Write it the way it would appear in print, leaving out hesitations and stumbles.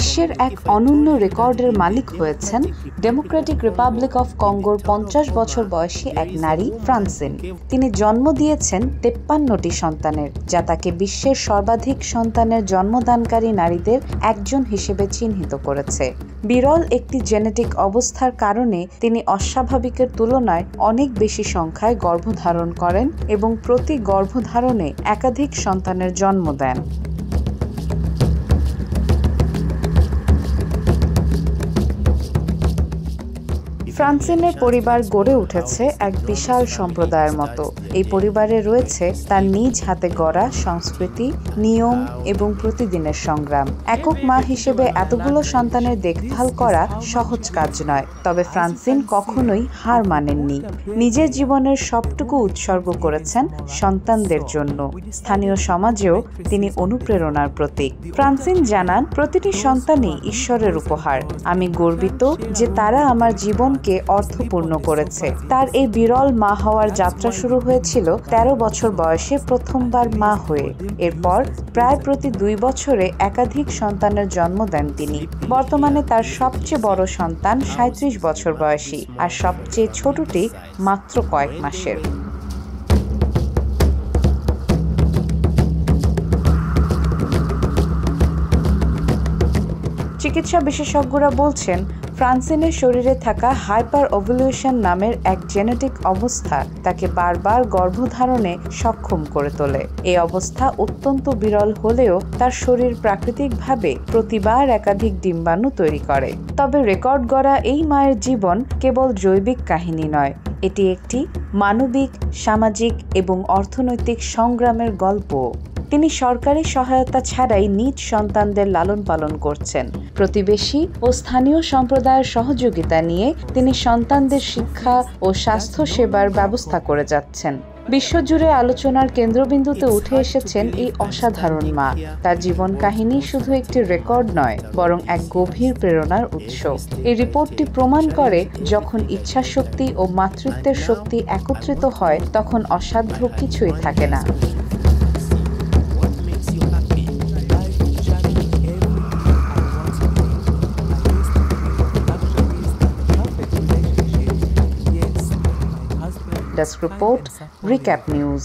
বিশ্বের এক অনন্য রেকর্ডের মালিক হয়েছেন ডেমোক্রেটিক রিপাবলিক অফ কঙ্গোর 50 বছর বয়সী এক নারী ফ্রান্সিন। তিনি জন্ম দিয়েছেন 53টি সন্তানের, যা তাকে বিশ্বের সর্বাধিক সন্তানের জন্মদানকারী নারীদের একজন হিসেবে চিহ্নিত করেছে। বিরল একটি জেনেটিক অবস্থার কারণে তিনি অস্বাভাবিকের তুলনায় অনেক বেশি সংখ্যায় গর্ভধারণ করেন এবং প্রতি গর্ভধারণে একাধিক সন্তানের জন্ম দেন। ফ্রান্সিনের পরিবার গড়ে উঠেছে এক বিশাল সম্প্রদায়ের মতো। এই পরিবারে রয়েছে তার নিজ হাতে গড়া সংস্কৃতি, নিয়ম এবং প্রতিদিনের সংগ্রাম। একক মা হিসেবে এতগুলো সন্তানের দেখভাল করা সহজ কাজ নয়, তবে ফ্রান্সিন কখনোই হার মানেননি। নিজের জীবনের সবটুকু উৎসর্গ করেছেন সন্তানদের জন্য। স্থানীয় সমাজেও তিনি অনুপ্রেরণার প্রতীক। ফ্রান্সিন জানান, প্রতিটি সন্তানই ঈশ্বরের উপহার। আমি গর্বিত যে তারা আমার জীবনকে অর্থপূর্ণ করেছে। তার এই বিরল মা হওয়ার যাত্রা শুরু হয়েছিল 13 বছর বয়সে প্রথমবার মা হয়ে। এরপর প্রায় প্রতি 2 বছরে একাধিক সন্তানের জন্ম দেন তিনি। বর্তমানে তার সবচেয়ে বড় সন্তান 37 বছর বয়সী, আর সবচেয়ে ছোটটি মাত্র কয়েক মাসের। চিকিৎসা বিশেষজ্ঞরা বলছেন, ফ্রান্সিনের শরীরে থাকা হাইপার ওভুলেশন নামের এক জেনেটিক অবস্থা তাকে বারবার গর্ভধারণে সক্ষম করে তোলে। এই অবস্থা অত্যন্ত বিরল হলেও তার শরীর প্রাকৃতিকভাবে প্রতিবার একাধিক ডিম্বাণু তৈরি করে। তবে রেকর্ড গড়া এই মায়ের জীবন কেবল জৈবিক কাহিনী নয়, এটি একটি মানবিক, সামাজিক এবং অর্থনৈতিক সংগ্রামের গল্প। তিনি সরকারি সহায়তা ছাড়াই নিজ সন্তানদের লালন পালন করছেন। প্রতিবেশী ও স্থানীয় সম্প্রদায়ের সহযোগিতা নিয়ে তিনি সন্তানদের শিক্ষা ও স্বাস্থ্য সেবার ব্যবস্থা করে যাচ্ছেন। বিশ্বজুড়ে আলোচনার কেন্দ্রবিন্দুতে উঠে এসেছেন এই অসাধারণ মা। তার জীবন কাহিনী শুধু একটি রেকর্ড নয়, বরং এক গভীর প্রেরণার উৎস। এই রিপোর্টটি প্রমাণ করে, যখন ইচ্ছাশক্তি ও মাতৃত্বের শক্তি একত্রিত হয়, তখন অসাধ্য কিছুই থাকে না। Desk report, Recap News.